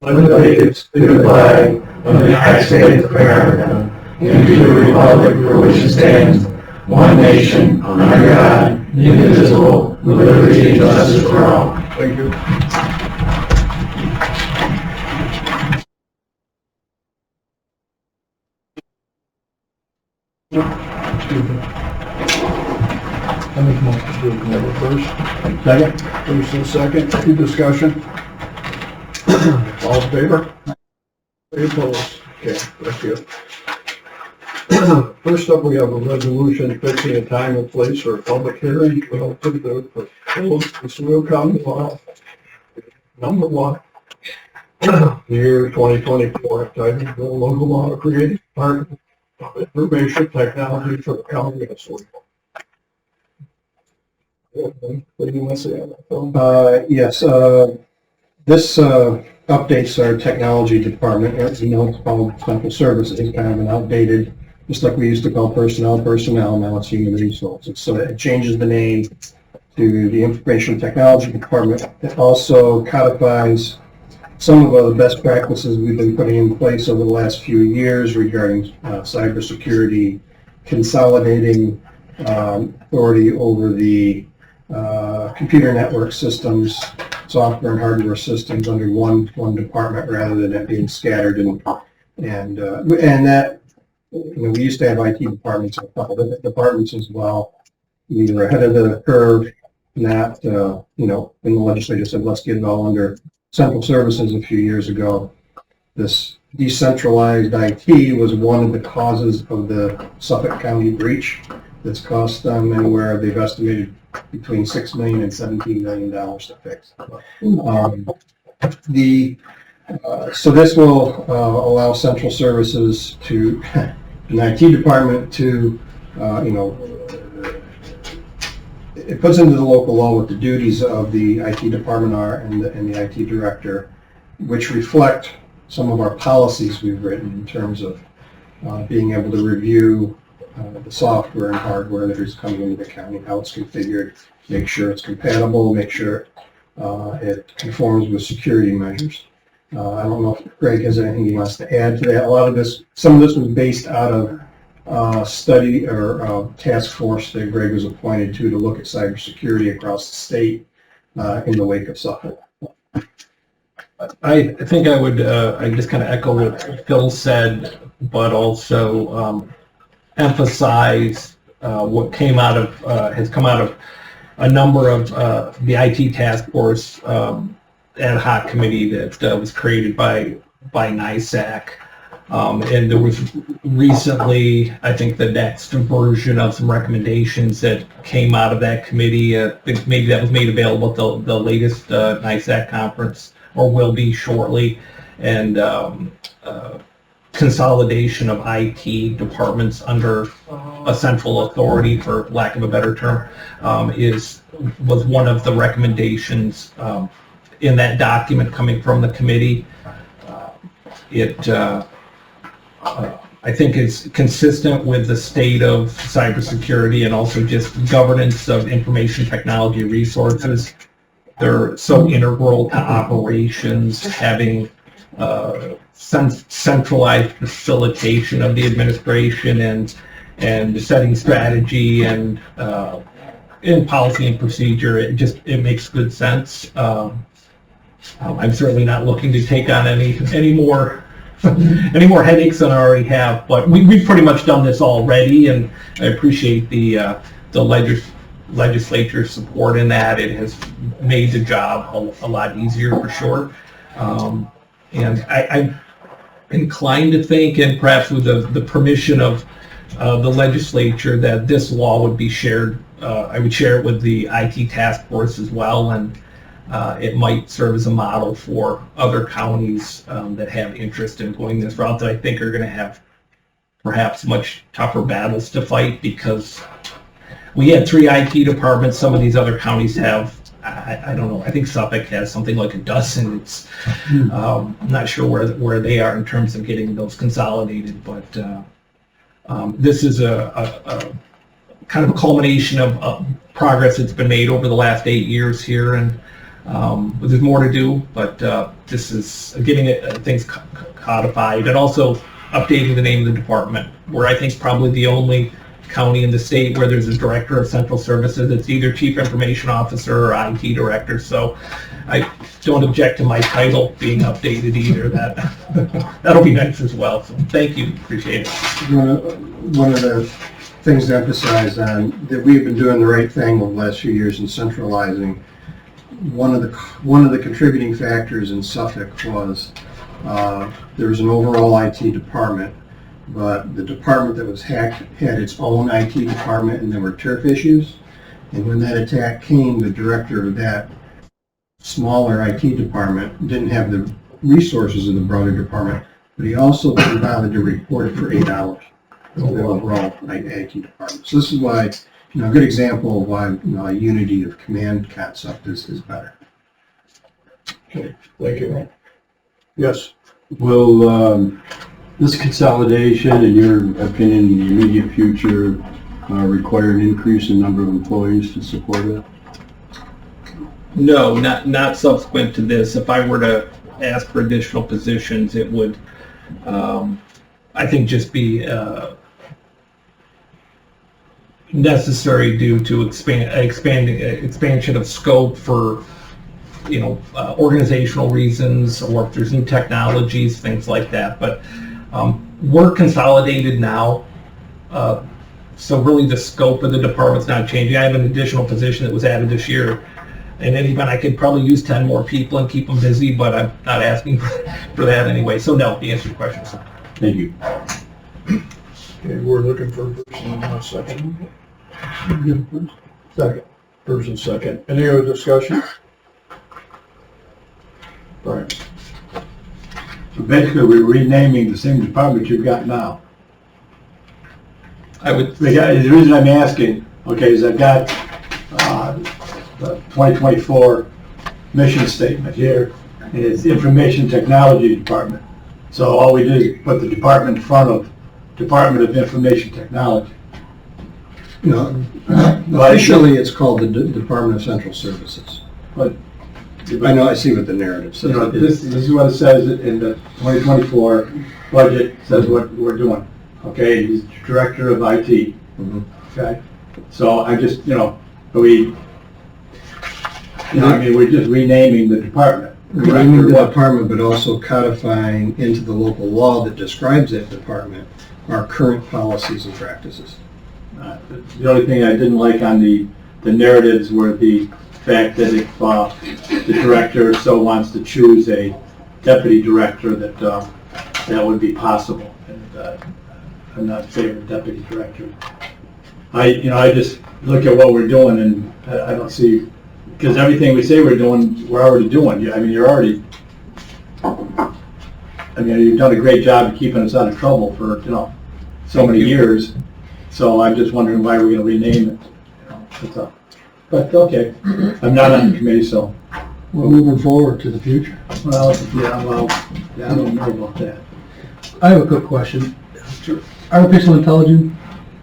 allegiance to the flag of the United States of America and to the republic for which it stands, one nation, under God, indivisible, with liberty and justice for all. Thank you. I make a motion to approve first. Second. First and second. Any discussion? All in favor? Any opposed? Okay, thank you. First up, we have a resolution fixing a time and place for a public hearing relative to the proposed Oswego County Law number 1, the year 2024, titled the local law creating Department of Information Technology for the County of Oswego. What do you want to say on that, Phil? Yes, this updates our technology department. As you know, it's called Central Services, kind of an outdated, just like we used to call personnel, now it's human resources. So it changes the name to the Information Technology Department. It also codifies some of the best practices we've been putting in place over the last few years regarding cybersecurity, consolidating authority over the computer network systems, software and hardware systems under one department rather than it being scattered and that, you know, we used to have IT departments and a couple of departments as well. We were ahead of the curve in that, you know, when the legislature said let's get it all under central services a few years ago. This decentralized IT was one of the causes of the Suffolk County breach that's cost them anywhere, they've estimated between $6 million and $17 million to fix. So this will allow central services to an IT department to, you know, it puts into the local law what the duties of the IT department are and the IT director, which reflect some of our policies we've written in terms of being able to review the software and hardware that is coming into the county, how it's configured, make sure it's compatible, make sure it conforms with security measures. I don't know if Greg has anything he wants to add to that. A lot of this, some of this was based out of study or task force that Greg was appointed to look at cybersecurity across the state in the wake of Suffolk. I think I would I just kind of echo what Phil said, but also emphasize what came out of has come out of a number of the IT task force ad hoc committee that was created by NISAC. And there was recently, I think, the next version of some recommendations that came out of that committee. I think maybe that was made available at the latest NISAC conference, or will be shortly. And consolidation of IT departments under a central authority, for lack of a better term, was one of the recommendations in that document coming from the committee. I think is consistent with the state of cybersecurity and also just governance of information technology resources. They're so integral to operations, having centralized facilitation of the administration and setting strategy and in policy and procedure. It makes good sense. I'm certainly not looking to take on any more headaches than I already have, but we've pretty much done this already, and I appreciate the legislature's support in that. It has made the job a lot easier for sure. And I'm inclined to think, and perhaps with the permission of the legislature, that this law would be shared. I would share it with the IT task force as well, and it might serve as a model for other counties that have interest in going this route, that I think are going to have perhaps much tougher battles to fight, because we had 3 IT departments. Some of these other counties have, I don't know, I think Suffolk has something like a dozen. I'm not sure where they are in terms of getting those consolidated, but this is a kind of a culmination of progress that's been made over the last 8 years here, and But there's more to do, but this is getting things codified, and also updating the name of the department. We're, I think, probably the only county in the state where there's a director of central services. It's either chief information officer or IT director. So I don't object to my title being updated either. That'll be nice as well. So thank you, appreciate it. One of the things to emphasize on that we've been doing the right thing over the last few years in centralizing. One of the contributing factors in Suffolk was there was an overall IT department, but the department that was hacked had its own IT department, and there were turf issues. And when that attack came, the director of that smaller IT department didn't have the resources of the broader department, but he also didn't bother to report it for 8 hours. The overall IT department. So this is why, a good example of why a unity of command concept is better. Okay, thank you. Yes. Will this consolidation, in your opinion, in the immediate future, require an increase in number of employees to support it? No, not subsequent to this. If I were to ask for additional positions, it would, I think, just be necessary due to expansion of scope for, organizational reasons, or if there's new technologies, things like that. But we're consolidated now, so really the scope of the department's not changing. I have an additional position that was added this year. In any event, I could probably use 10 more people and keep them busy, but I'm not asking for that anyway. So no, the answer to your question is no. Thank you. Okay, we're looking for a person in a second. Second. Person second. Any other discussion? Brian. So basically, we're renaming the same department you've got now. I would. The reason I'm asking, okay, is I've got the 2024 mission statement here, and it's Information Technology Department. So all we did is put the department in front of Department of Information Technology. Officially it's called the Department of Central Services. But I know, I see what the narrative says. this is what it says in the 2024 budget, says what we're doing. Okay, he's director of IT. Mhm. Okay, so I just, we're just renaming the department. Renaming the department, but also codifying into the local law that describes that department our current policies and practices. The only thing I didn't like on the narratives were the fact that if the director so wants to choose a deputy director, that would be possible. And I'm not in favor of deputy director. I just look at what we're doing, and I don't see, because everything we say we're doing, we're already doing. You've done a great job of keeping us out of trouble for, so many years. So I'm just wondering why we're going to rename it. That's all. But okay, I'm not on the committee, so. We're moving forward to the future. Well, I don't know about that. I have a quick question. Artificial intelligence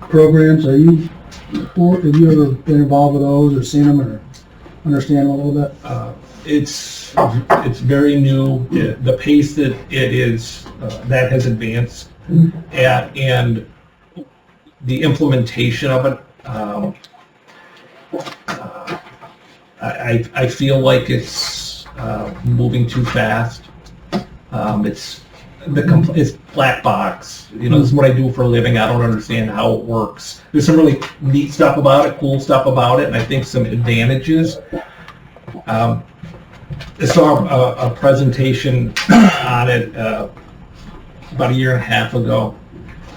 programs, have you ever been involved with those or seen them or understand them a little bit? It's very new. The pace that it is, that has advanced at, and the implementation of it, I feel like it's moving too fast. It's black box. This is what I do for a living. I don't understand how it works. There's some really neat stuff about it, cool stuff about it, and I think some advantages. I saw a presentation on it about a year and a half ago,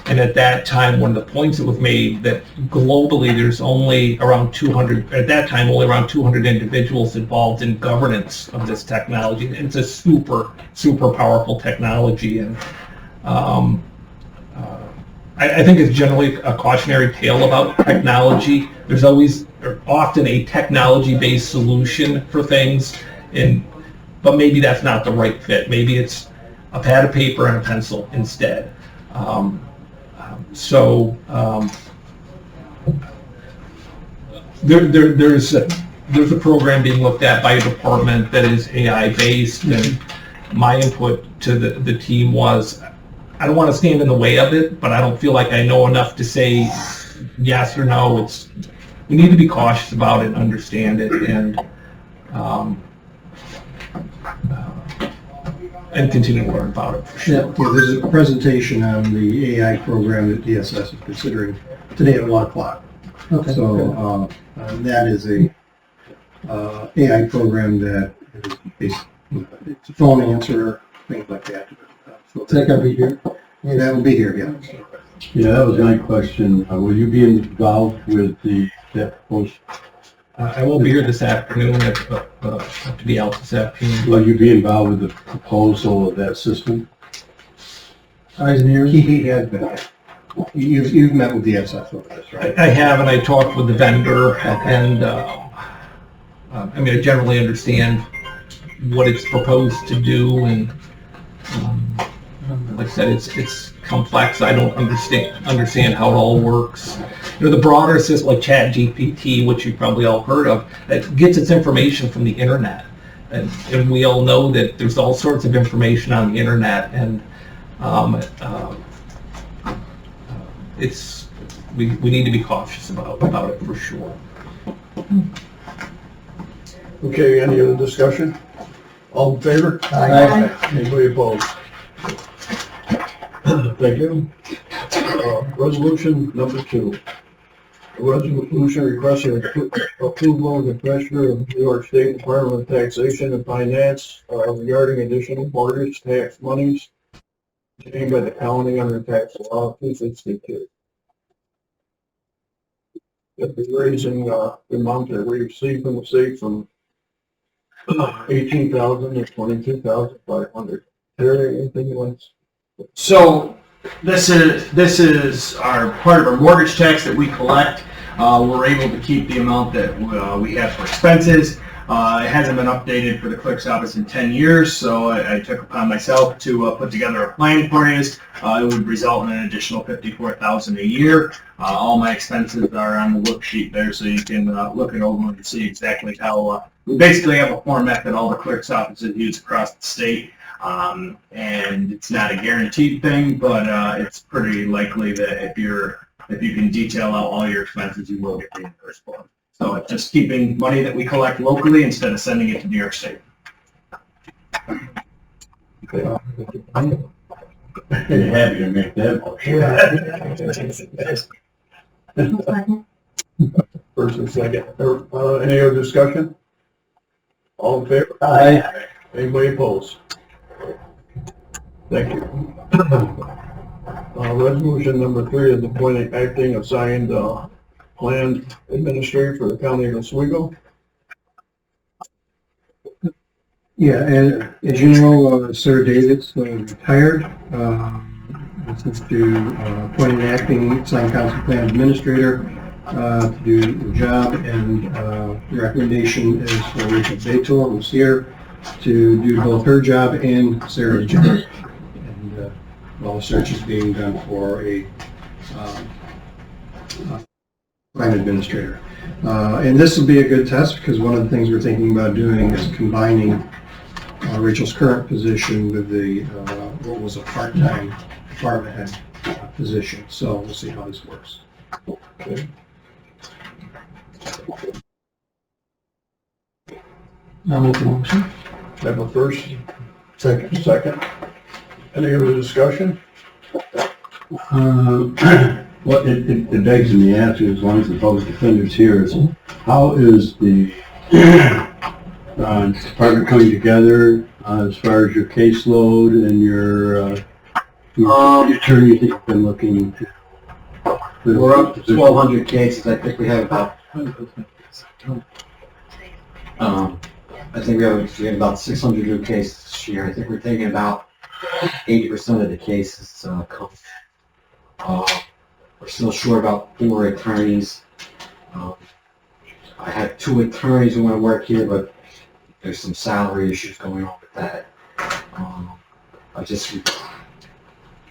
and at that time, one of the points that was made that globally there's only around 200, at that time, only around 200 individuals involved in governance of this technology. And it's a super, super powerful technology, and I think it's generally a cautionary tale about technology. There's always, or often, a technology-based solution for things, but maybe that's not the right fit. Maybe it's a pad of paper and a pencil instead. There's there's a program being looked at by a department that is AI based, and my input to the team was, I don't want to stand in the way of it, but I don't feel like I know enough to say yes or no. We need to be cautious about it and understand it, and continue to learn about it for sure. Yeah, there's a presentation on the AI program that DSS is considering today at 1 o'clock. Okay. So, that is a, AI program that is basically, it's a phone answer, things like that. So Is that gonna be here? that will be here, yeah. Yeah, that was my question. Will you be involved with that proposal? I won't be here this afternoon, I have to be out this afternoon. Will you be involved with the proposal of that system? Eyes and ears? He has been, you've met with DSS over this, right? I have, and I talked with the vendor, and, I mean, I generally understand what it's proposed to do, and, like I said, it's complex. I don't understand how it all works. You know, the broader system like ChatGPT, which you've probably all heard of, that gets its information from the internet, and we all know that there's all sorts of information on the internet, and we need to be cautious about it for sure. Okay, any other discussion? All in favor? Aye. Anybody opposed? Thank you. Resolution number 2. A resolution requesting approval of the Commissioner of New York State Department of Taxation and Finance regarding additional mortgage tax monies obtained by the county under tax law 262. They'll be raising the amount that we received from the state from $18,000 to $22,500. Terry, anything you want? So this is our part of our mortgage tax that we collect. We're able to keep the amount that we have for expenses. It hasn't been updated for the clerk's office in 10 years, so I took upon myself to put together a plan for you. It would result in an additional $54,000 a year. All my expenses are on the worksheet there, so you can look it over and see exactly how. We basically have a format that all the clerk's offices use across the state. And it's not a guaranteed thing, but it's pretty likely that if you can detail out all your expenses, you will get reimbursed for them. So it's just keeping money that we collect locally instead of sending it to New York State. You're happy to make that motion. First and second. Any other discussion? All in favor? Aye. Anybody opposed? Thank you. Resolution number 3 is appointing acting assigned plan administrator for the county of Oswego. Yeah, and as you know, Sarah Davis retired. This is to appoint an acting assigned council plan administrator to do the job, and the recommendation is for Rachel Bator, who's here, to do both her job and Sarah's job. And all the search is being done for a plan administrator. And this will be a good test because one of the things we're thinking about doing is combining Rachel's current position with the what was a part-time department head position. So we'll see how this works. Okay. I'll make the motion. Have a first, second. Any other discussion? What it begs me to ask you, as long as the public defender's here, is how is the department coming together as far as your caseload and your attorneys that you've been looking into? We're up to 1,200 cases. I think we have about, I think we have about 600 new cases this year. I think we're taking about 80% of the cases come in. We're still short about 4 attorneys. I have 2 attorneys who want to work here, but there's some salary issues going on with that. I just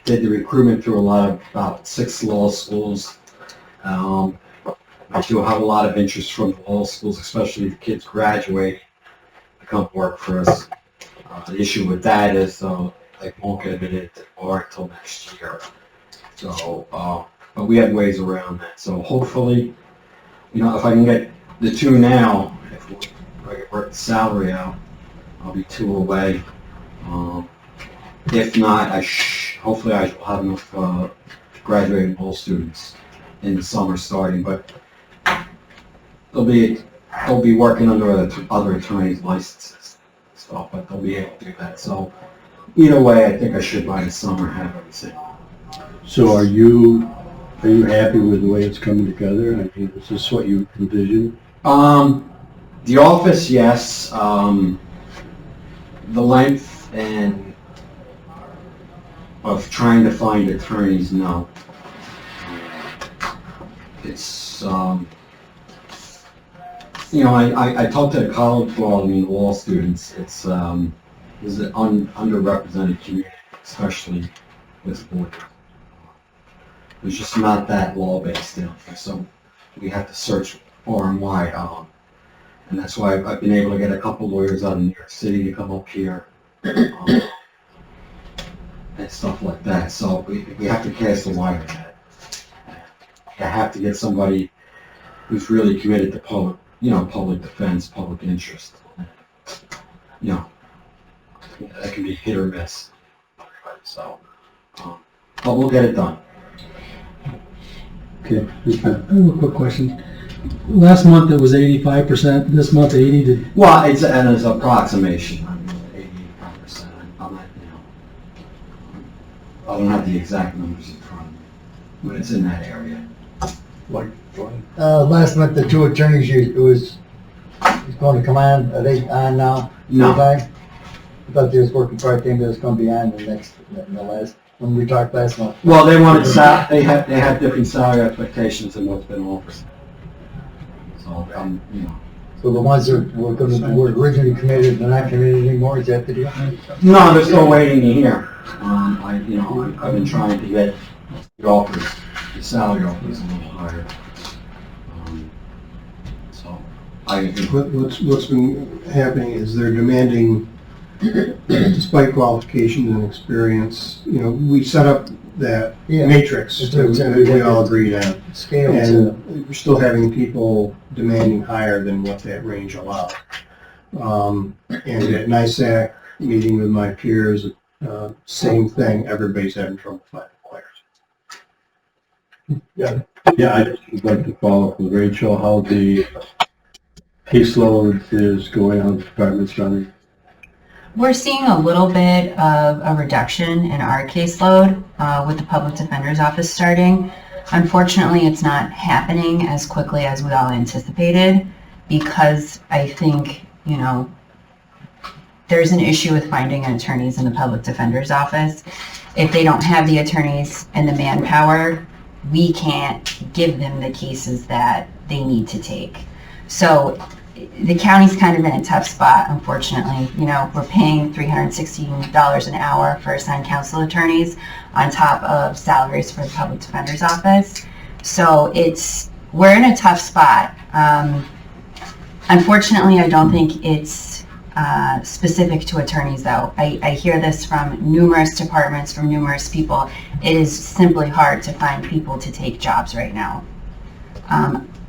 did the recruitment through about 6 law schools. I do have a lot of interest from the law schools, especially the kids graduating, to come work for us. The issue with that is they won't get admitted to the bar until next year. So, but we have ways around that. So hopefully, if I can get the 2 now, if I can work the salary out, I'll be 2 away. If not, hopefully I will have enough graduating law students in the summer starting, but they'll be working under other attorneys' licenses and stuff, but they'll be able to do that. So either way, I think I should by the summer have everything. So are you happy with the way it's coming together? I mean, is this what you envisioned? The office, yes. The length and of trying to find attorneys, no. It's, I talked to the college law students. It's an underrepresented community, especially with board. There's just not that law-based down here, so we have to search far and wide. And that's why I've been able to get a couple lawyers out of New York City to come up here and stuff like that. So we have to cast a wide net. You have to get somebody who's really committed to public defense, public interest. That can be hit or miss. So, but we'll get it done. Okay. I have a quick question. Last month it was 85%, this month 80 to... Well, it's an approximation. I mean, 85%. I'm not, I don't have the exact numbers in front of me, but it's in that area. Last month, the 2 attorneys, it was going to come on, are they on now? No. I thought they was working part-time, they was going to be on the last, when we talked last month. Well, they wanted they have different salary expectations than what's been offered. So, So the ones that were originally committed, they're not committed anymore, is that the deal? No, they're still waiting to hear. I've been trying to get the salary offers a little higher. What's been happening is they're demanding, despite qualifications and experience, we set up that matrix that we all agreed on. Scale. And we're still having people demanding higher than what that range allowed. And at NISAC, meeting with my peers, same thing, everybody's having trouble finding players. Yeah, I'd like to follow up with Rachel, how the caseload is going on the department's running. We're seeing a little bit of a reduction in our caseload with the Public Defender's Office starting. Unfortunately, it's not happening as quickly as we all anticipated because I think, there's an issue with finding attorneys in the Public Defender's Office. If they don't have the attorneys and the manpower, we can't give them the cases that they need to take. So the county's kind of in a tough spot, unfortunately. We're paying $316 an hour for assigned counsel attorneys on top of salaries for the Public Defender's Office. So we're in a tough spot. Unfortunately, I don't think it's specific to attorneys, though. I hear this from numerous departments, from numerous people. It is simply hard to find people to take jobs right now.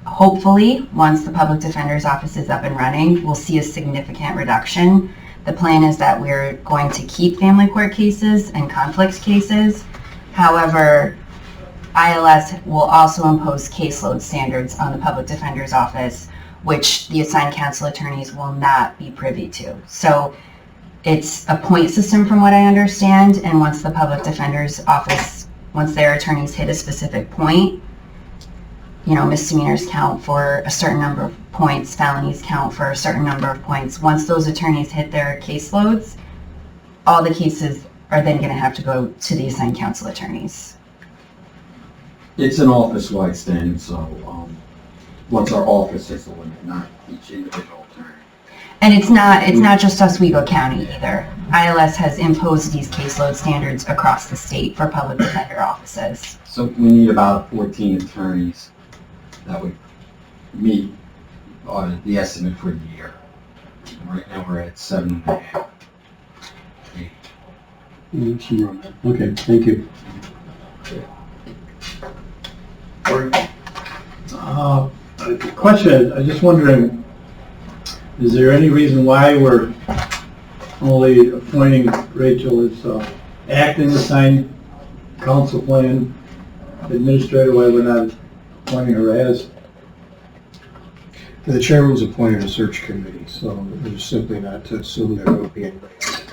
Hopefully, once the Public Defender's Office is up and running, we'll see a significant reduction. The plan is that we're going to keep family court cases and conflict cases. However, ILS will also impose caseload standards on the Public Defender's Office, which the assigned counsel attorneys will not be privy to. So it's a point system from what I understand, and once the Public Defender's Office, once their attorneys hit a specific point, misdemeanors count for a certain number of points, felonies count for a certain number of points. Once those attorneys hit their caseloads, all the cases are then going to have to go to the assigned counsel attorneys. It's an office-wide standard, so once our office is the limit, not each individual attorney. And it's not just Oswego County either. ILS has imposed these caseload standards across the state for public defender offices. So we need about 14 attorneys that would meet the estimate for the year. Right now we're at 7.5. Okay, thank you. The question is, I'm just wondering, is there any reason why we're only appointing Rachel as acting assigned council plan administrator, why we're not appointing her as? The chairman's appointed a search committee, so it's simply not to assume there will be anybody else.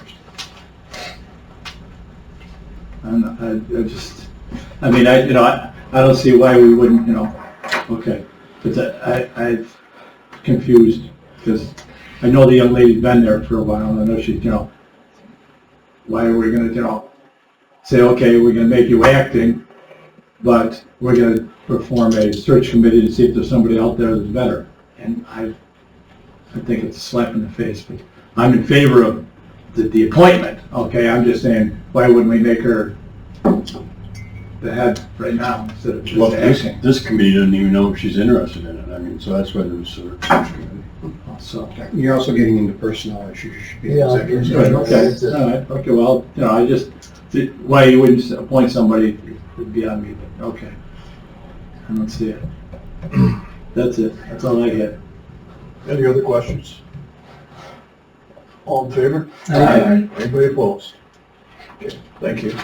I don't see why we wouldn't, okay. But I'm confused, because I know the young lady's been there for a while, and I know she's, why are we gonna, say, okay, we're gonna make you acting, but we're gonna perform a search committee to see if there's somebody out there that's better. And I think it's a slap in the face, but I'm in favor of the appointment, okay? I'm just saying, why wouldn't we make her the head right now instead of just Well, acting? this committee doesn't even know if she's interested in it. I mean, so that's why there's a search committee. So, You're also getting into personnel issues. You should be Yeah, executive. good, okay, all right, okay, well, I just, why you wouldn't appoint somebody would be on me, but, okay. I don't see it. That's it, that's all I had. Any other questions? All in favor? Aye. Anybody opposed? Okay, thank you.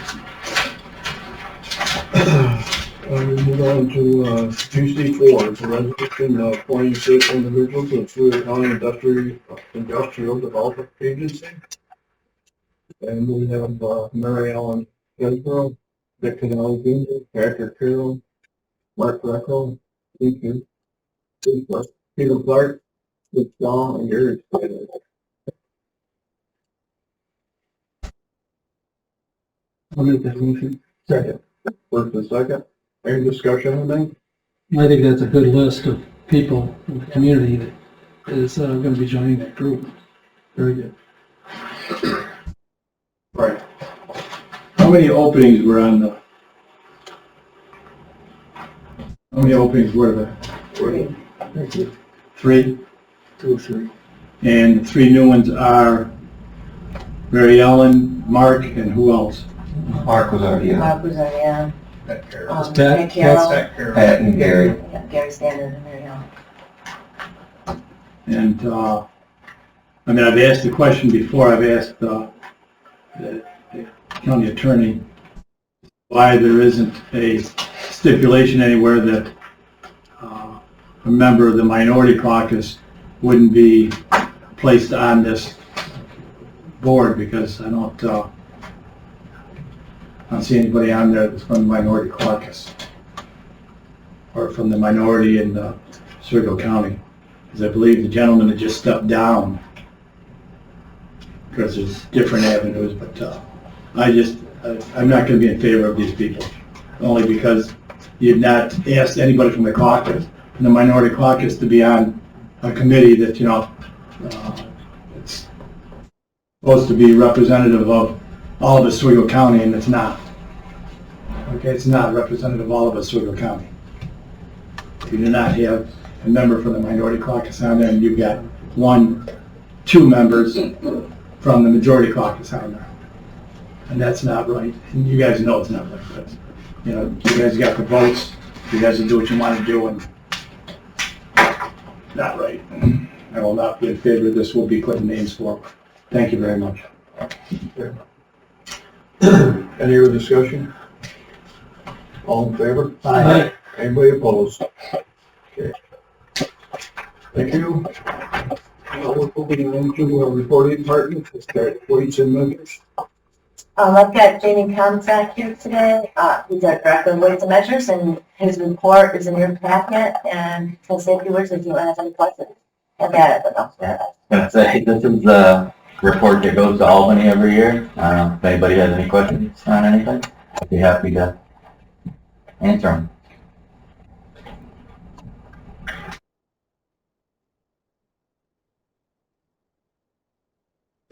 We move on to GC4, it's a resolution appointing certain individuals to the Oswego County Industrial Development Agency. And we have Mary Ellen Gesborough, Dick Canale Jr., Patrick Carroll, Mark Reckel, Peter Clark, Dick Dahl, and Gary Snyder. I'll make that motion. Second. First and second. Any discussion on that? I think that's a good list of people in the community that is going to be joining that group. Very good. Right. How many openings were on the? How many openings were there? Thank you. 3? 2 or 3. And the 3 new ones are Mary Ellen, Mark, and who else? Mark was already in. Mark was on, yeah. Pat? Pat Carroll. Pat and Gary. Yeah, Gary Standard and Mary Ellen. And, I've asked the question before, I've asked the county attorney why there isn't a stipulation anywhere that a member of the minority caucus wouldn't be placed on this board, because I don't see anybody on there that's from the minority caucus or from the minority in Oswego County, because I believe the gentleman that just stepped down, because there's different avenues, but I'm not going to be in favor of these people, only because you've not asked anybody from the caucus, from the minority caucus, to be on a committee that, it's supposed to be representative of all of Oswego County, and it's not. Okay, it's not representative of all of Oswego County. You do not have a member from the minority caucus on there, and you've got 2 members from the majority caucus on there. And that's not right. And you guys know it's not right. But, you guys got the votes. You guys will do what you want to do, and not right. I will not be in favor of this. We'll be putting names forward. Thank you very much. Any other discussion? All in favor? Aye. Anybody opposed? Okay. Thank you. Now we're moving into a reporting department. It's got weights and measures. I've got Jamie Comstock here today. He's our director of weights and measures, and his report is in your packet, and he'll say a few words if you have any questions. And that, but This is the report that goes to Albany every year. If anybody has any questions on anything, I'd be happy to answer them.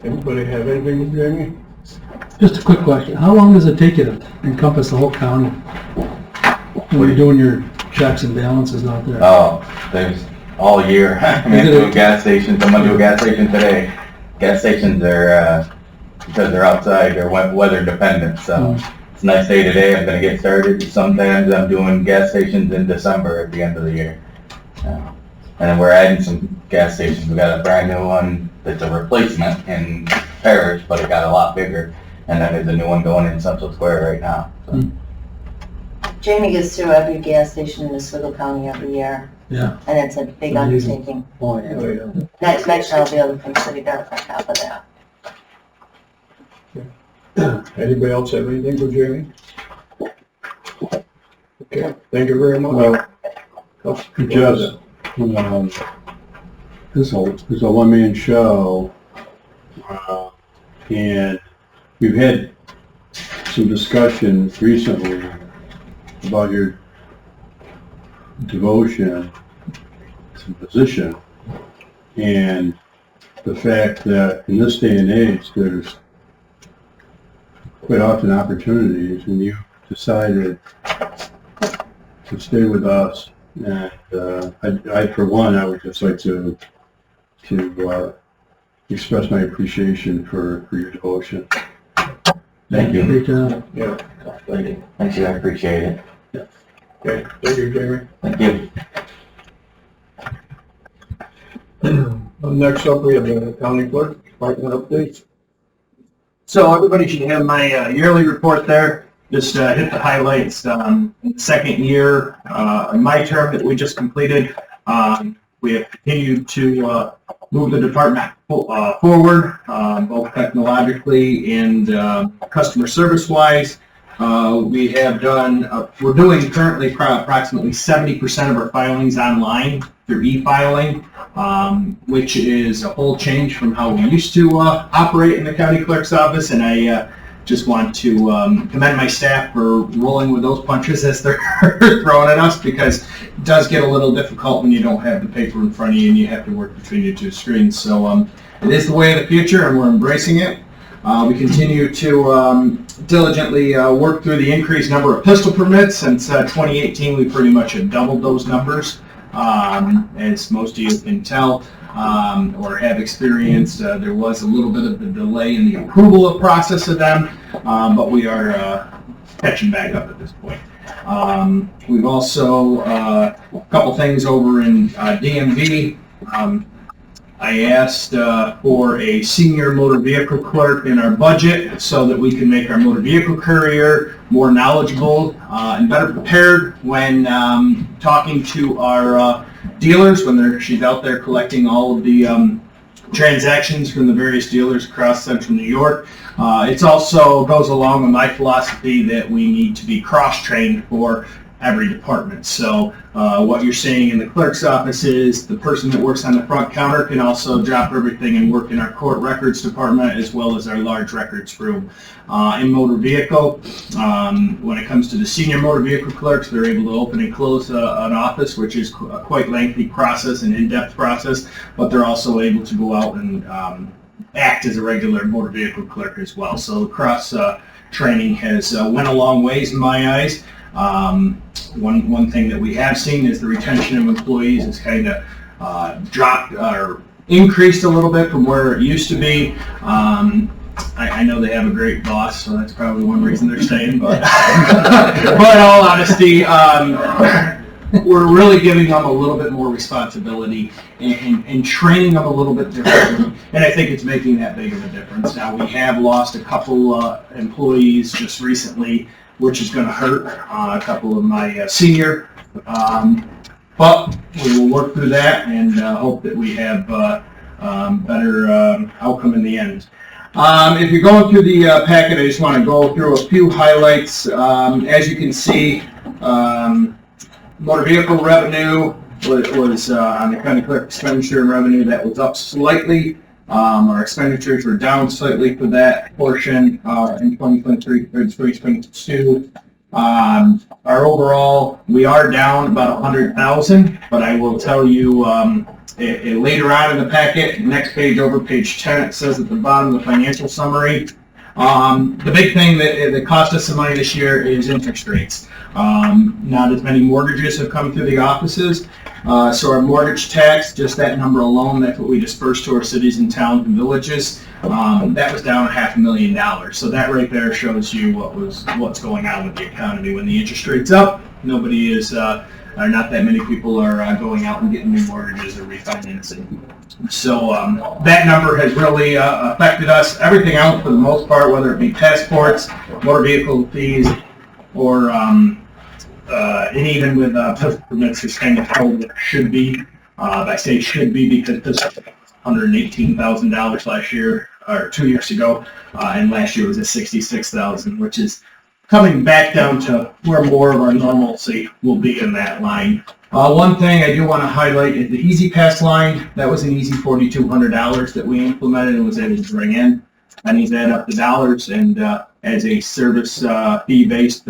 Anybody have anything, Jamie? Just a quick question. How long does it take you to encompass the whole county when you're doing your checks and balances out there? Oh, there's all year. I mean, I do a gas station, I'm gonna do a gas station today. Gas stations are, because they're outside, they're weather dependent, so it's a nice day today, I'm gonna get started. Sometimes I'm doing gas stations in December at the end of the year. And we're adding some gas stations. We got a brand new one that's a replacement in Parish, but it got a lot bigger. And then there's a new one going in Central Square right now. So. Jamie gets through every gas station in Oswego County every year. Yeah. And it's a big undertaking. Oh, yeah. Next year I'll be able to consider that on top of that. Anybody else have anything for Jamie? Okay, thank you very much. Well, just, this is a one-man show, and we've had some discussion recently about your devotion to position, and the fact that in this day and age, there's quite often opportunities, and you decided to stay with us. And I, for one, I would just like to express my appreciation for your devotion. Thank you. Great job. Yeah, Thank you, I appreciate it. okay, thank you, Jamie. Thank you. Next up, we have the county clerk, department updates. So everybody should have my yearly report there. Just hit the highlights. In the second year, in my term that we just completed, we have continued to move the department forward, both technologically and customer service-wise. We have done, we're doing currently approximately 70% of our filings online through e-filing, which is a whole change from how we used to operate in the county clerk's office, and I just want to commend my staff for rolling with those punches as they're throwing at us, because it does get a little difficult when you don't have the paper in front of you and you have to work between your two screens. So it is the way of the future, and we're embracing it. We continue to diligently work through the increased number of pistol permits. Since 2018, we pretty much have doubled those numbers. As most of you can tell or have experienced, there was a little bit of a delay in the approval process of them, but we are catching back up at this point. We've also, a couple things over in DMV. I asked for a senior motor vehicle clerk in our budget so that we can make our motor vehicle courier more knowledgeable and better prepared when talking to our dealers when she's out there collecting all of the transactions from the various dealers across central New York. It also goes along with my philosophy that we need to be cross-trained for every department. So what you're seeing in the clerk's office is the person that works on the front counter can also drop everything and work in our court records department as well as our large records room. In motor vehicle, when it comes to the senior motor vehicle clerks, they're able to open and close an office, which is a quite lengthy process, an in-depth process, but they're also able to go out and act as a regular motor vehicle clerk as well. So cross training has went a long ways in my eyes. One thing that we have seen is the retention of employees has kind of dropped or increased a little bit from where it used to be. I know they have a great boss, so that's probably one reason they're staying, but, but in all honesty, we're really giving them a little bit more responsibility and training them a little bit differently, and I think it's making that big of a difference. Now, we have lost a couple employees just recently, which is going to hurt a couple of my senior, but we will work through that and hope that we have better outcome in the end. If you're going through the packet, I just want to go through a few highlights. As you can see, motor vehicle revenue was on the county clerk expenditure and revenue that was up slightly. Our expenditures were down slightly for that portion in 2023 compared to 2022. Our overall, we are down about 100,000, but I will tell you later on in the packet, next page over, page 10, it says at the bottom of the financial summary, the big thing that cost us some money this year is interest rates. Not as many mortgages have come through the offices, So our mortgage tax, just that number alone, that's what we disperse to our cities and towns and villages. That was down $500,000. So that right there shows you what's going on with the economy. When the interest rate's up, nobody is, or not that many people are going out and getting new mortgages or refinancing. So that number has really affected us. Everything else, for the most part, whether it be passports, motor vehicle fees, or and even with pistol permits, is kind of held where it should be. I say should be because this was $118,000 last year, or 2 years ago, and last year was at $66,000, which is coming back down to where more of our normalcy will be in that line. One thing I do want to highlight is the Easy Pass line. That was an easy $4,200 that we implemented and was able to bring in. And these add up to dollars, and as a service fee-based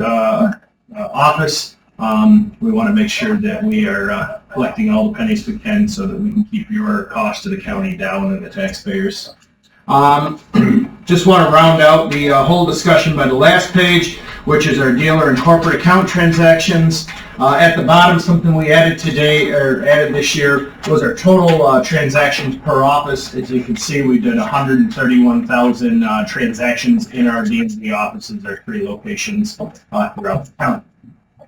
office, we want to make sure that we are collecting all the pennies we can so that we can keep your cost to the county down and the taxpayers. Just want to round out the whole discussion by the last page, which is our dealer and corporate account transactions. At the bottom, something we added today, or added this year, was our total transactions per office. As you can see, we did 131,000 transactions in our DMV offices, our 3 locations throughout the county.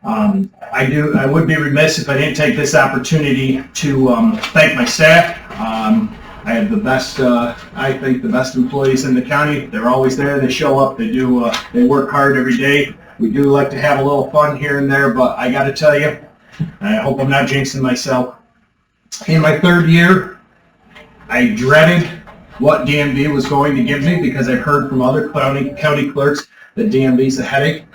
I would be remiss if I didn't take this opportunity to thank my staff. I have the best, I think, the best employees in the county. They're always there. They show up. They do. They work hard every day. We do like to have a little fun here and there, but I got to tell you, I hope I'm not jinxing myself. In my 3rd year, I dreaded what DMV was going to give me because I've heard from other county clerks that DMV is a headache.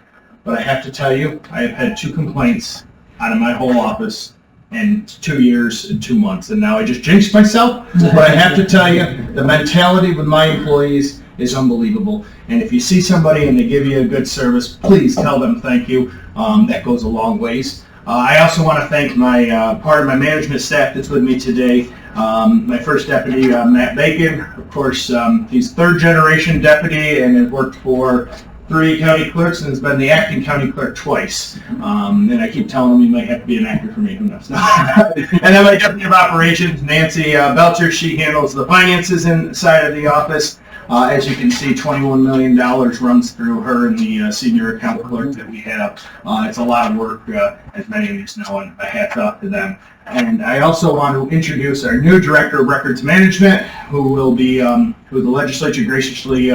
But I have to tell you, I have had 2 complaints out of my whole office in 2 years and 2 months, and now I just jinxed myself. But I have to tell you, the mentality with my employees is unbelievable. And if you see somebody and they give you a good service, please tell them thank you. That goes a long ways. I also want to thank my part of my management staff that's with me today. My first deputy, Matt Bacon. Of course, he's 3rd generation deputy and has worked for 3 county clerks and has been the acting county clerk twice. And I keep telling him he might have to be an actor for me, who knows. And then my deputy of operations, Nancy Belcher, she handles the finances inside of the office. As you can see, $21 million runs through her and the senior account clerk that we have. It's a lot of work, as many of you know, and a hats off to them. And I also want to introduce our new Director of Records Management, who will be, who the legislature graciously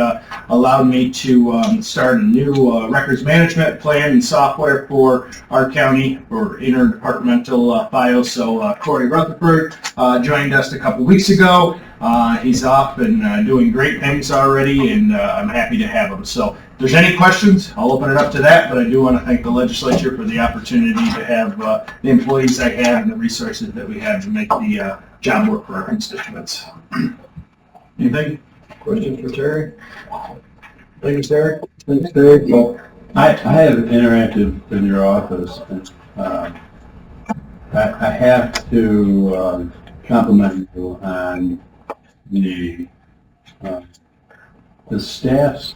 allowed me to start a new records management plan and software for our county for interdepartmental files. So Corey Rutherford joined us a couple weeks ago. He's off and doing great things already, and I'm happy to have him. So if there's any questions, I'll open it up to that, but I do want to thank the legislature for the opportunity to have the employees I have and the resources that we have to make the job work for our constituents. Anything? Questions for Terry? Thanks, Terry. Thanks, Terry. Well, I have interacted in your office, and I have to compliment you on the staff's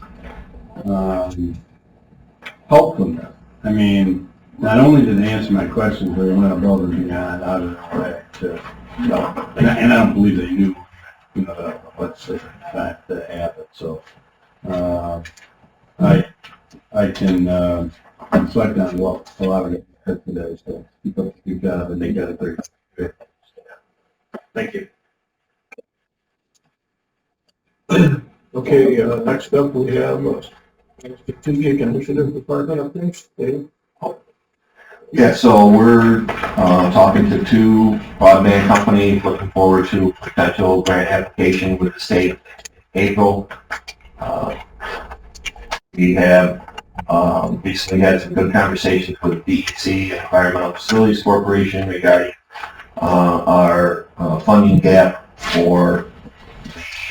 helpfulness. I mean, not only did they answer my questions, but they went above and beyond out of their way to, and I don't believe they knew, the legislature fact that happened. So I can reflect on what a lot of it said today. So keep up the good job, and they got it very good. Thank you. Okay, next up we have Strategic Initiative Department updates. Dave? Yeah, so we're talking to 2 broadband companies, looking forward to potential grant application with the state in April. We have recently had some good conversations with DEC, Environmental Facilities Corporation, regarding our funding gap for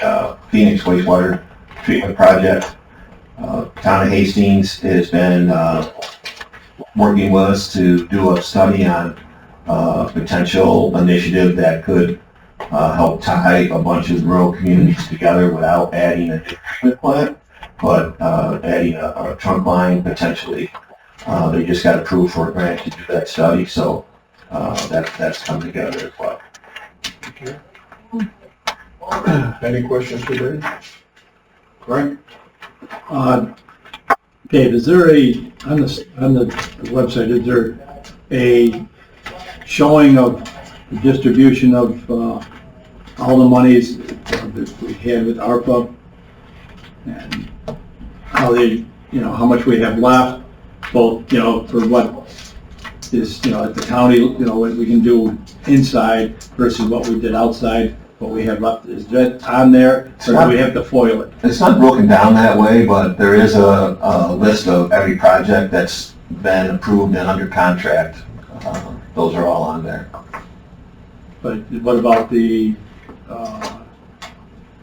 the Phoenix wastewater treatment project. Town of Hastings has been working with us to do a study on potential initiative that could help tie a bunch of rural communities together without adding a treatment plant, but adding a trunk line potentially. They just got approved for a grant to do that study, so that's come together as well. Any questions for Dave? Frank? Dave, is there on the website, is there a showing of the distribution of all the monies that we had with ARPA and how they, how much we have left, both, for what is, at the county, what we can do inside versus what we did outside, what we have left? Is that on there, or do we have to foil it? It's not broken down that way, but there is a list of every project that's been approved and under contract. Those are all on there. But what about the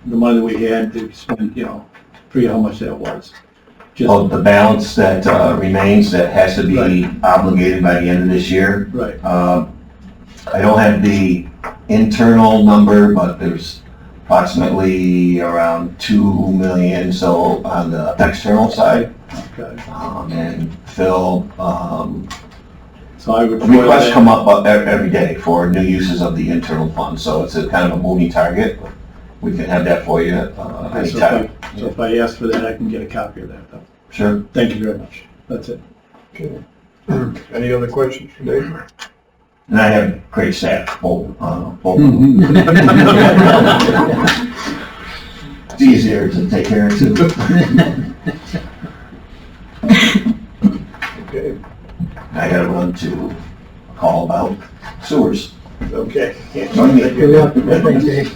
money we had to spend, forget how much that was? Just, The balance that remains that has to be obligated by the end of this year. right, I don't have the internal number, but there's approximately around 2 million, so on the external side. okay. And Phil, So I would. requests come up every day for new uses of the internal fund, so it's a kind of a moving target. We can have that for you anytime. So if I ask for that, I can get a copy of that, though. Sure. Thank you very much. That's it. Okay. Any other questions for Dave? And I have great staff, both. It's easier to take care of too. Okay, I gotta run to a call about sewers. okay. Join me. Thanks, Dave.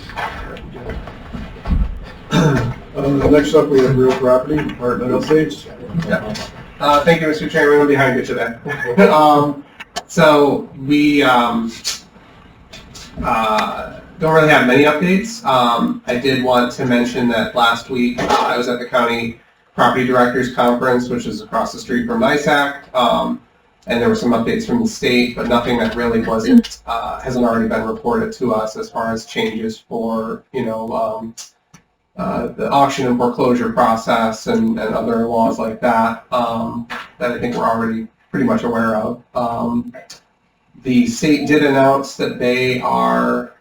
Next up, we have real property, department updates. Thank you, Mr. Chairman. I'm behind you today. So we don't really have many updates. I did want to mention that last week I was at the County Property Directors Conference, which is across the street from ISAC, and there were some updates from the state, but nothing that really hasn't already been reported to us as far as changes for, the auction and foreclosure process and other laws like that, that I think we're already pretty much aware of. The state did announce that they are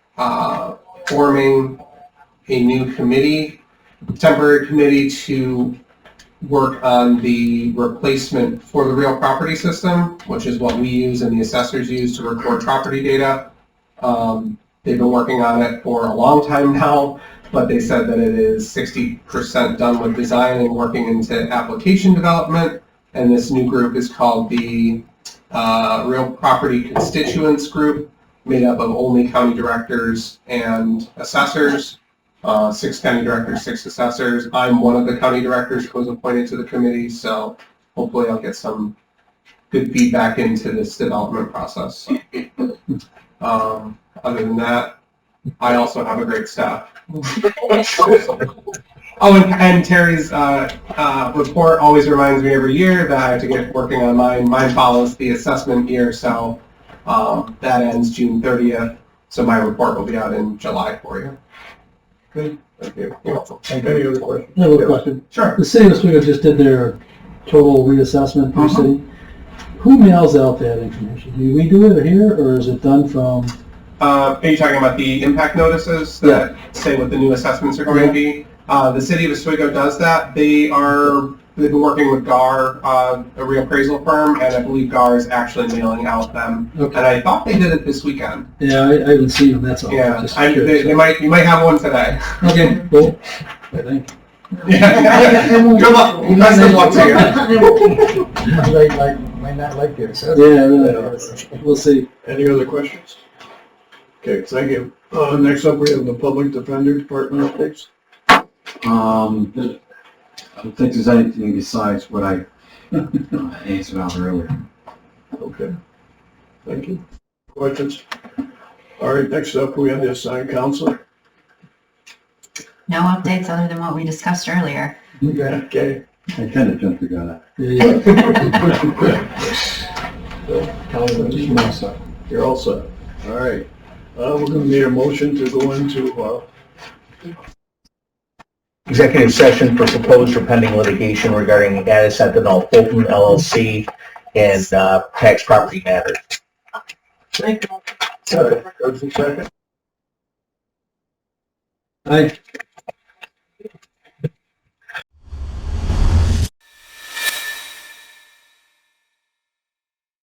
forming a new committee, temporary committee to work on the replacement for the real property system, which is what we use and the assessors use to record property data. They've been working on it for a long time now, but they said that it is 60% done with design and working into application development. And this new group is called the Real Property Constituents Group, made up of only county directors and assessors, 6 county directors, 6 assessors. I'm one of the county directors who was appointed to the committee, so hopefully I'll get some good feedback into this development process. Other than that, I also have a great staff. Oh, and Terry's report always reminds me every year that I have to get working on mine. Mine follows the assessment year, so that ends June 30th. So my report will be out in July for you. Good, thank you. You're welcome. Any other questions? I have a question. Sure. The city of Oswego just did their total reassessment for the city. Who mails out that information? Do we do it here, or is it done from? Are you talking about the impact notices that say what the new assessments are going to be? The city of Oswego does that. They've been working with GAR, a reappraisal firm, and I believe GAR is actually mailing out them. Okay. And I thought they did it this weekend. Yeah, I haven't seen them, that's all. Yeah, Just you curious. might have one today. Okay, cool. I think. Good luck. Best of luck to you. Might not like yours. Yeah, really. We'll see. Any other questions? Okay, thank you. Next up, we have the public defender department updates. I don't think there's anything besides what I answered out earlier. Okay, thank you. Questions? All right, next up, we have the assigned counselor. No updates other than what we discussed earlier. Okay. I kind of jumped the gun on Yeah. You're all set. All right. We're gonna need a motion to go into, executive session for proposed or pending litigation regarding Addis Ethanol Fulton LLC and tax property matters. Second. Motion second. Aye.